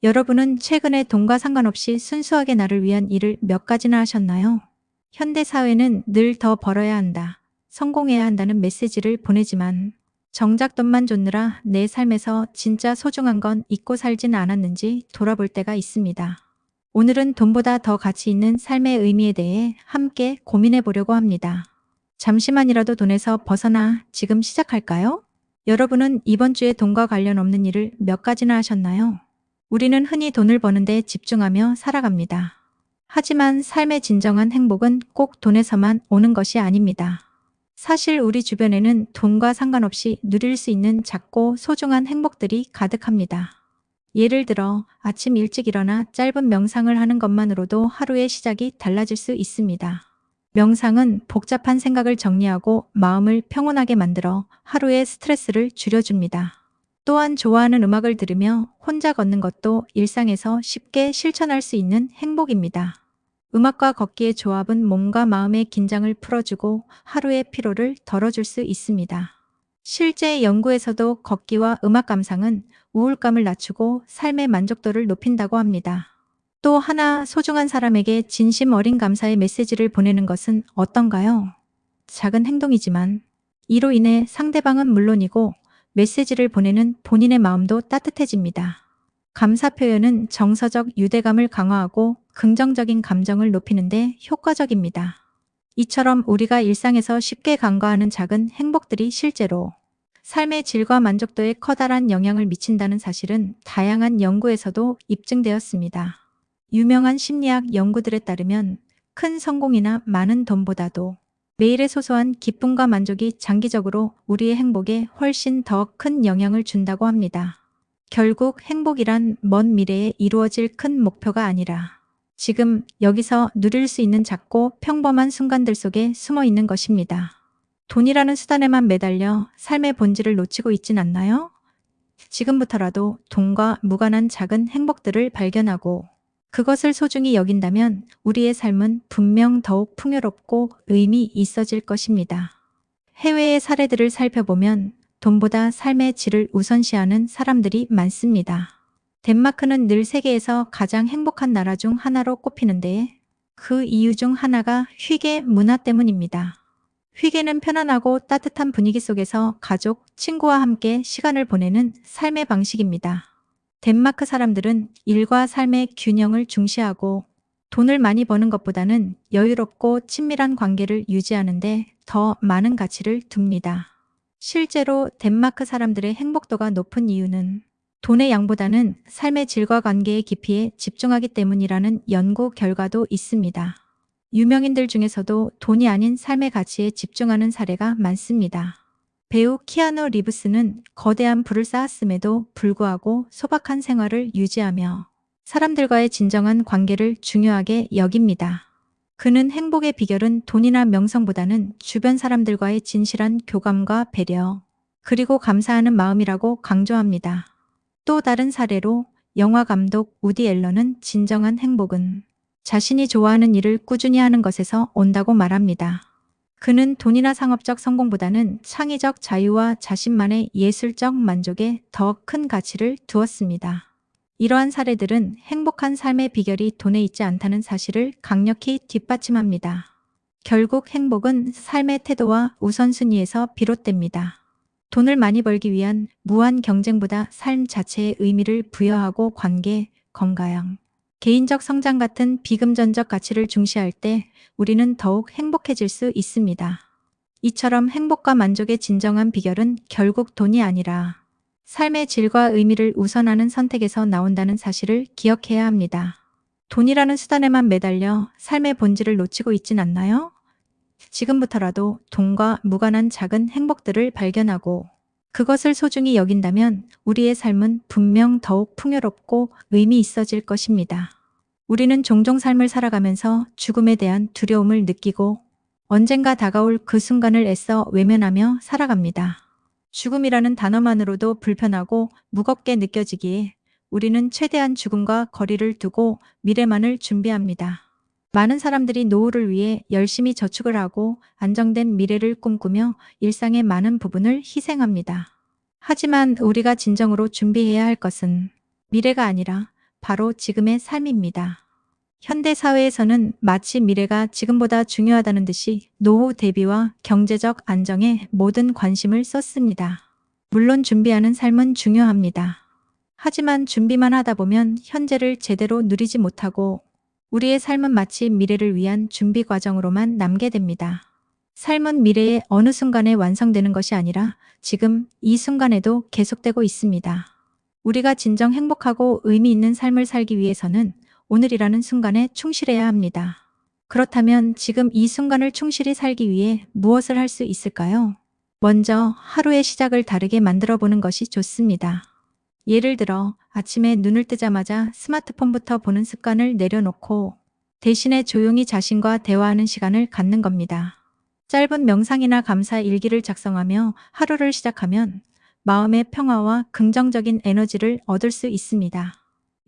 여러분은 최근에 돈과 상관없이 순수하게 나를 위한 일을 몇 가지나 하셨나요? 현대 사회는 늘 더 벌어야 한다, 성공해야 한다는 메시지를 보내지만 정작 돈만 쫓느라 내 삶에서 진짜 소중한 건 잊고 살진 않았는지 돌아볼 때가 있습니다. 오늘은 돈보다 더 가치 있는 삶의 의미에 대해 함께 고민해 보려고 합니다. 잠시만이라도 돈에서 벗어나 지금 시작할까요? 여러분은 이번 주에 돈과 관련 없는 일을 몇 가지나 하셨나요? 우리는 흔히 돈을 버는데 집중하며 살아갑니다. 하지만 삶의 진정한 행복은 꼭 돈에서만 오는 것이 아닙니다. 사실 우리 주변에는 돈과 상관없이 누릴 수 있는 작고 소중한 행복들이 가득합니다. 예를 들어 아침 일찍 일어나 짧은 명상을 하는 것만으로도 하루의 시작이 달라질 수 있습니다. 명상은 복잡한 생각을 정리하고 마음을 평온하게 만들어 하루의 스트레스를 줄여줍니다. 또한 좋아하는 음악을 들으며 혼자 걷는 것도 일상에서 쉽게 실천할 수 있는 행복입니다. 음악과 걷기의 조합은 몸과 마음의 긴장을 풀어주고 하루의 피로를 덜어줄 수 있습니다. 실제 연구에서도 걷기와 음악 감상은 우울감을 낮추고 삶의 만족도를 높인다고 합니다. 또 하나, 소중한 사람에게 진심 어린 감사의 메시지를 보내는 것은 어떤가요? 작은 행동이지만 이로 인해 상대방은 물론이고 메시지를 보내는 본인의 마음도 따뜻해집니다. 감사 표현은 정서적 유대감을 강화하고 긍정적인 감정을 높이는 데 효과적입니다. 이처럼 우리가 일상에서 쉽게 간과하는 작은 행복들이 실제로 삶의 질과 만족도에 커다란 영향을 미친다는 사실은 다양한 연구에서도 입증되었습니다. 유명한 심리학 연구들에 따르면 큰 성공이나 많은 돈보다도 매일의 소소한 기쁨과 만족이 장기적으로 우리의 행복에 훨씬 더 큰 영향을 준다고 합니다. 결국 행복이란 먼 미래에 이루어질 큰 목표가 아니라 지금 여기서 누릴 수 있는 작고 평범한 순간들 속에 숨어 있는 것입니다. 돈이라는 수단에만 매달려 삶의 본질을 놓치고 있진 않나요? 지금부터라도 돈과 무관한 작은 행복들을 발견하고 그것을 소중히 여긴다면 우리의 삶은 분명 더욱 풍요롭고 의미 있어질 것입니다. 해외의 사례들을 살펴보면 돈보다 삶의 질을 우선시하는 사람들이 많습니다. 덴마크는 늘 세계에서 가장 행복한 나라 중 하나로 꼽히는데 그 이유 중 하나가 회계 문화 때문입니다. 회계는 편안하고 따뜻한 분위기 속에서 가족, 친구와 함께 시간을 보내는 삶의 방식입니다. 덴마크 사람들은 일과 삶의 균형을 중시하고 돈을 많이 버는 것보다는 여유롭고 친밀한 관계를 유지하는데 더 많은 가치를 둡니다. 실제로 덴마크 사람들의 행복도가 높은 이유는 돈의 양보다는 삶의 질과 관계의 깊이에 집중하기 때문이라는 연구 결과도 있습니다. 유명인들 중에서도 돈이 아닌 삶의 가치에 집중하는 사례가 많습니다. 배우 키아누 리브스는 거대한 부를 쌓았음에도 불구하고 소박한 생활을 유지하며 사람들과의 진정한 관계를 중요하게 여깁니다. 그는 행복의 비결은 돈이나 명성보다는 주변 사람들과의 진실한 교감과 배려, 그리고 감사하는 마음이라고 강조합니다. 또 다른 사례로 영화 감독 우디 앨런은 진정한 행복은 자신이 좋아하는 일을 꾸준히 하는 것에서 온다고 말합니다. 그는 돈이나 상업적 성공보다는 창의적 자유와 자신만의 예술적 만족에 더 큰 가치를 두었습니다. 이러한 사례들은 행복한 삶의 비결이 돈에 있지 않다는 사실을 강력히 뒷받침합니다. 결국 행복은 삶의 태도와 우선순위에서 비롯됩니다. 돈을 많이 벌기 위한 무한 경쟁보다 삶 자체의 의미를 부여하고 관계, 건강, 개인적 성장 같은 비금전적 가치를 중시할 때 우리는 더욱 행복해질 수 있습니다. 이처럼 행복과 만족의 진정한 비결은 결국 돈이 아니라 삶의 질과 의미를 우선하는 선택에서 나온다는 사실을 기억해야 합니다. 돈이라는 수단에만 매달려 삶의 본질을 놓치고 있진 않나요? 지금부터라도 돈과 무관한 작은 행복들을 발견하고 그것을 소중히 여긴다면 우리의 삶은 분명 더욱 풍요롭고 의미 있어질 것입니다. 우리는 종종 삶을 살아가면서 죽음에 대한 두려움을 느끼고 언젠가 다가올 그 순간을 애써 외면하며 살아갑니다. 죽음이라는 단어만으로도 불편하고 무겁게 느껴지기에 우리는 최대한 죽음과 거리를 두고 미래만을 준비합니다. 많은 사람들이 노후를 위해 열심히 저축을 하고 안정된 미래를 꿈꾸며 일상의 많은 부분을 희생합니다. 하지만 우리가 진정으로 준비해야 할 것은 미래가 아니라 바로 지금의 삶입니다. 현대 사회에서는 마치 미래가 지금보다 중요하다는 듯이 노후 대비와 경제적 안정에 모든 관심을 쏟습니다. 물론 준비하는 삶은 중요합니다. 하지만 준비만 하다 보면 현재를 제대로 누리지 못하고 우리의 삶은 마치 미래를 위한 준비 과정으로만 남게 됩니다. 삶은 미래의 어느 순간에 완성되는 것이 아니라 지금 이 순간에도 계속되고 있습니다. 우리가 진정 행복하고 의미 있는 삶을 살기 위해서는 오늘이라는 순간에 충실해야 합니다. 그렇다면 지금 이 순간을 충실히 살기 위해 무엇을 할 수 있을까요? 먼저 하루의 시작을 다르게 만들어 보는 것이 좋습니다. 예를 들어 아침에 눈을 뜨자마자 스마트폰부터 보는 습관을 내려놓고 대신에 조용히 자신과 대화하는 시간을 갖는 겁니다. 짧은 명상이나 감사 일기를 작성하며 하루를 시작하면 마음의 평화와 긍정적인 에너지를 얻을 수 있습니다.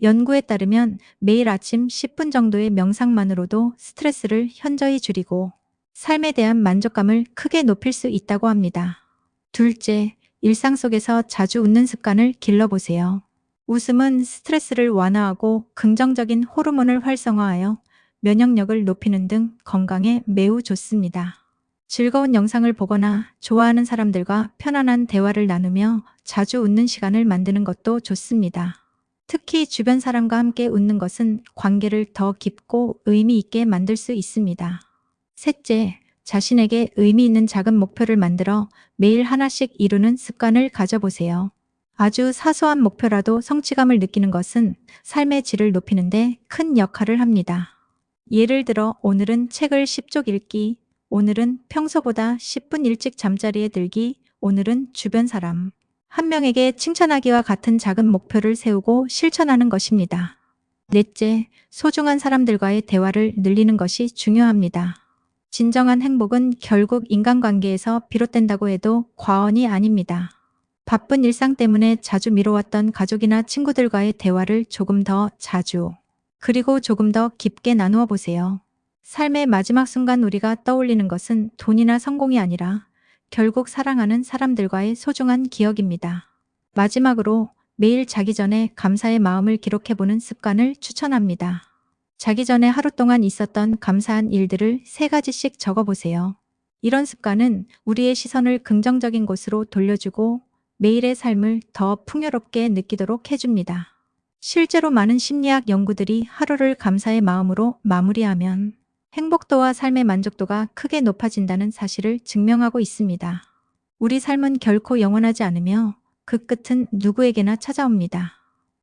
연구에 따르면 매일 아침 10분 정도의 명상만으로도 스트레스를 현저히 줄이고 삶에 대한 만족감을 크게 높일 수 있다고 합니다. 둘째, 일상 속에서 자주 웃는 습관을 길러보세요. 웃음은 스트레스를 완화하고 긍정적인 호르몬을 활성화하여 면역력을 높이는 등 건강에 매우 좋습니다. 즐거운 영상을 보거나 좋아하는 사람들과 편안한 대화를 나누며 자주 웃는 시간을 만드는 것도 좋습니다. 특히 주변 사람과 함께 웃는 것은 관계를 더 깊고 의미 있게 만들 수 있습니다. 셋째, 자신에게 의미 있는 작은 목표를 만들어 매일 하나씩 이루는 습관을 가져보세요. 아주 사소한 목표라도 성취감을 느끼는 것은 삶의 질을 높이는데 큰 역할을 합니다. 예를 들어 오늘은 책을 10쪽 읽기, 오늘은 평소보다 10분 일찍 잠자리에 들기, 오늘은 주변 사람 한 명에게 칭찬하기와 같은 작은 목표를 세우고 실천하는 것입니다. 넷째, 소중한 사람들과의 대화를 늘리는 것이 중요합니다. 진정한 행복은 결국 인간관계에서 비롯된다고 해도 과언이 아닙니다. 바쁜 일상 때문에 자주 미뤄왔던 가족이나 친구들과의 대화를 조금 더 자주, 그리고 조금 더 깊게 나누어 보세요. 삶의 마지막 순간 우리가 떠올리는 것은 돈이나 성공이 아니라 결국 사랑하는 사람들과의 소중한 기억입니다. 마지막으로 매일 자기 전에 감사의 마음을 기록해보는 습관을 추천합니다. 자기 전에 하루 동안 있었던 감사한 일들을 3가지씩 적어보세요. 이런 습관은 우리의 시선을 긍정적인 곳으로 돌려주고 매일의 삶을 더 풍요롭게 느끼도록 해줍니다. 실제로 많은 심리학 연구들이 하루를 감사의 마음으로 마무리하면 행복도와 삶의 만족도가 크게 높아진다는 사실을 증명하고 있습니다. 우리 삶은 결코 영원하지 않으며 그 끝은 누구에게나 찾아옵니다.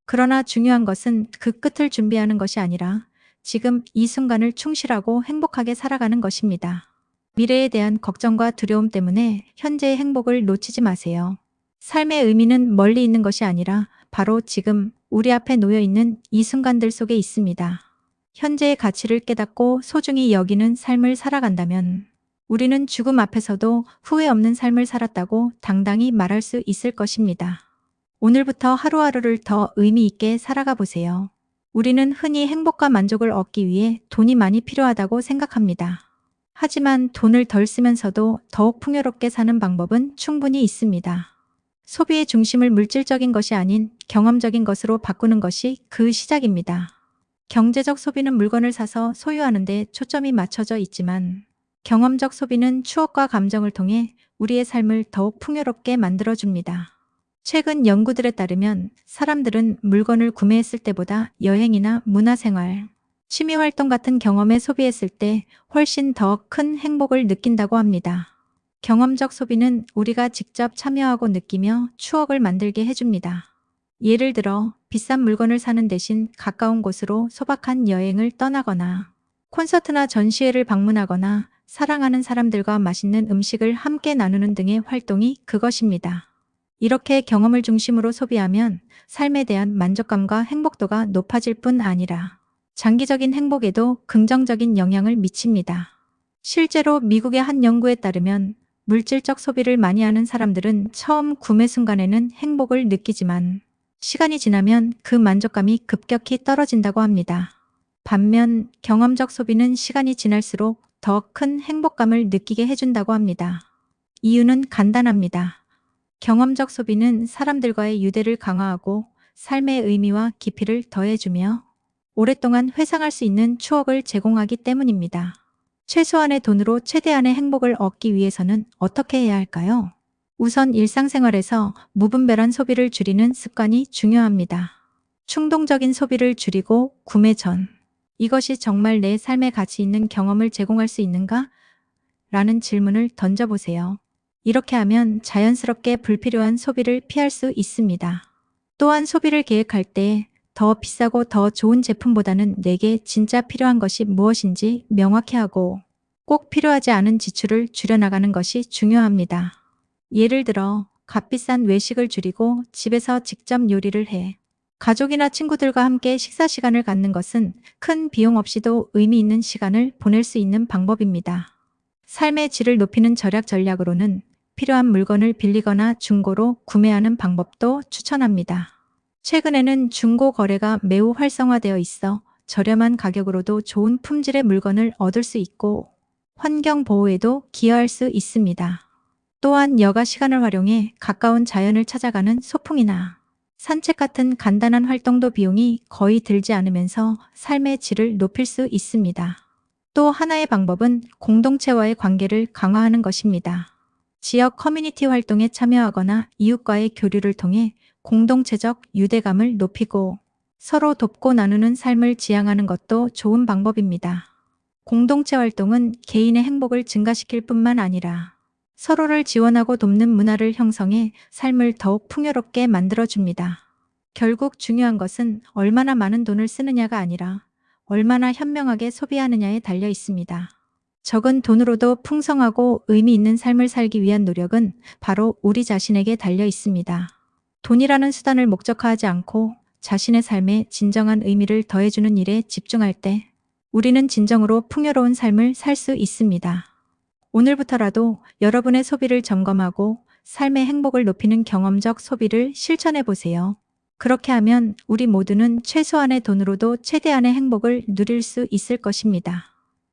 그러나 중요한 것은 그 끝을 준비하는 것이 아니라 지금 이 순간을 충실하고 행복하게 살아가는 것입니다. 미래에 대한 걱정과 두려움 때문에 현재의 행복을 놓치지 마세요. 삶의 의미는 멀리 있는 것이 아니라 바로 지금 우리 앞에 놓여 있는 이 순간들 속에 있습니다. 현재의 가치를 깨닫고 소중히 여기는 삶을 살아간다면 우리는 죽음 앞에서도 후회 없는 삶을 살았다고 당당히 말할 수 있을 것입니다. 오늘부터 하루하루를 더 의미 있게 살아가 보세요. 우리는 흔히 행복과 만족을 얻기 위해 돈이 많이 필요하다고 생각합니다. 하지만 돈을 덜 쓰면서도 더욱 풍요롭게 사는 방법은 충분히 있습니다. 소비의 중심을 물질적인 것이 아닌 경험적인 것으로 바꾸는 것이 그 시작입니다. 경제적 소비는 물건을 사서 소유하는 데 초점이 맞춰져 있지만 경험적 소비는 추억과 감정을 통해 우리의 삶을 더욱 풍요롭게 만들어줍니다. 최근 연구들에 따르면 사람들은 물건을 구매했을 때보다 여행이나 문화생활, 취미활동 같은 경험에 소비했을 때 훨씬 더 큰 행복을 느낀다고 합니다. 경험적 소비는 우리가 직접 참여하고 느끼며 추억을 만들게 해줍니다. 예를 들어 비싼 물건을 사는 대신 가까운 곳으로 소박한 여행을 떠나거나 콘서트나 전시회를 방문하거나 사랑하는 사람들과 맛있는 음식을 함께 나누는 등의 활동이 그것입니다. 이렇게 경험을 중심으로 소비하면 삶에 대한 만족감과 행복도가 높아질 뿐 아니라 장기적인 행복에도 긍정적인 영향을 미칩니다. 실제로 미국의 한 연구에 따르면 물질적 소비를 많이 하는 사람들은 처음 구매 순간에는 행복을 느끼지만 시간이 지나면 그 만족감이 급격히 떨어진다고 합니다. 반면 경험적 소비는 시간이 지날수록 더 큰 행복감을 느끼게 해준다고 합니다. 이유는 간단합니다. 경험적 소비는 사람들과의 유대를 강화하고 삶의 의미와 깊이를 더해주며 오랫동안 회상할 수 있는 추억을 제공하기 때문입니다. 최소한의 돈으로 최대한의 행복을 얻기 위해서는 어떻게 해야 할까요? 우선 일상생활에서 무분별한 소비를 줄이는 습관이 중요합니다. 충동적인 소비를 줄이고 구매 전 이것이 정말 내 삶에 가치 있는 경험을 제공할 수 있는가? 라는 질문을 던져보세요. 이렇게 하면 자연스럽게 불필요한 소비를 피할 수 있습니다. 또한 소비를 계획할 때 더 비싸고 더 좋은 제품보다는 내게 진짜 필요한 것이 무엇인지 명확히 하고 꼭 필요하지 않은 지출을 줄여나가는 것이 중요합니다. 예를 들어 값비싼 외식을 줄이고 집에서 직접 요리를 해 가족이나 친구들과 함께 식사 시간을 갖는 것은 큰 비용 없이도 의미 있는 시간을 보낼 수 있는 방법입니다. 삶의 질을 높이는 절약 전략으로는 필요한 물건을 빌리거나 중고로 구매하는 방법도 추천합니다. 최근에는 중고 거래가 매우 활성화되어 있어 저렴한 가격으로도 좋은 품질의 물건을 얻을 수 있고 환경 보호에도 기여할 수 있습니다. 또한 여가 시간을 활용해 가까운 자연을 찾아가는 소풍이나 산책 같은 간단한 활동도 비용이 거의 들지 않으면서 삶의 질을 높일 수 있습니다. 또 하나의 방법은 공동체와의 관계를 강화하는 것입니다. 지역 커뮤니티 활동에 참여하거나 이웃과의 교류를 통해 공동체적 유대감을 높이고 서로 돕고 나누는 삶을 지향하는 것도 좋은 방법입니다. 공동체 활동은 개인의 행복을 증가시킬 뿐만 아니라 서로를 지원하고 돕는 문화를 형성해 삶을 더욱 풍요롭게 만들어줍니다. 결국 중요한 것은 얼마나 많은 돈을 쓰느냐가 아니라 얼마나 현명하게 소비하느냐에 달려 있습니다. 적은 돈으로도 풍성하고 의미 있는 삶을 살기 위한 노력은 바로 우리 자신에게 달려 있습니다. 돈이라는 수단을 목적화하지 않고 자신의 삶에 진정한 의미를 더해주는 일에 집중할 때 우리는 진정으로 풍요로운 삶을 살 수 있습니다. 오늘부터라도 여러분의 소비를 점검하고 삶의 행복을 높이는 경험적 소비를 실천해 보세요. 그렇게 하면 우리 모두는 최소한의 돈으로도 최대한의 행복을 누릴 수 있을 것입니다.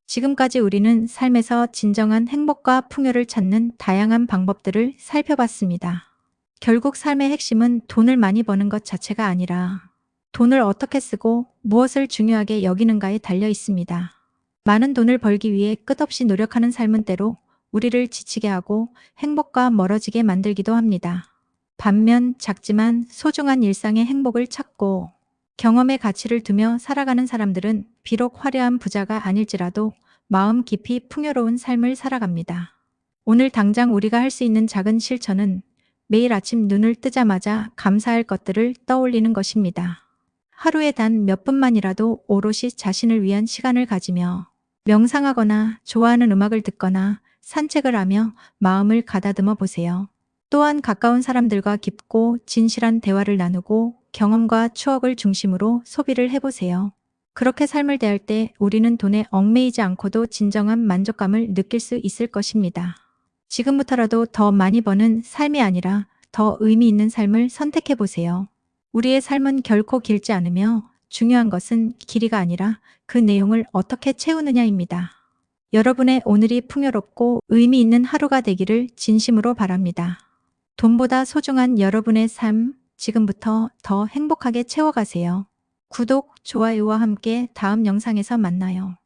지금까지 우리는 삶에서 진정한 행복과 풍요를 찾는 다양한 방법들을 살펴봤습니다. 결국 삶의 핵심은 돈을 많이 버는 것 자체가 아니라 돈을 어떻게 쓰고 무엇을 중요하게 여기는가에 달려 있습니다. 많은 돈을 벌기 위해 끝없이 노력하는 삶은 때로 우리를 지치게 하고 행복과 멀어지게 만들기도 합니다. 반면 작지만 소중한 일상의 행복을 찾고 경험의 가치를 두며 살아가는 사람들은 비록 화려한 부자가 아닐지라도 마음 깊이 풍요로운 삶을 살아갑니다. 오늘 당장 우리가 할 수 있는 작은 실천은 매일 아침 눈을 뜨자마자 감사할 것들을 떠올리는 것입니다. 하루에 단 몇 분만이라도 오롯이 자신을 위한 시간을 가지며 명상하거나 좋아하는 음악을 듣거나 산책을 하며 마음을 가다듬어 보세요. 또한 가까운 사람들과 깊고 진실한 대화를 나누고 경험과 추억을 중심으로 소비를 해보세요. 그렇게 삶을 대할 때 우리는 돈에 얽매이지 않고도 진정한 만족감을 느낄 수 있을 것입니다. 지금부터라도 더 많이 버는 삶이 아니라 더 의미 있는 삶을 선택해 보세요. 우리의 삶은 결코 길지 않으며 중요한 것은 길이가 아니라 그 내용을 어떻게 채우느냐입니다. 여러분의 오늘이 풍요롭고 의미 있는 하루가 되기를 진심으로 바랍니다. 돈보다 소중한 여러분의 삶, 지금부터 더 행복하게 채워가세요. 구독, 좋아요와 함께 다음 영상에서 만나요.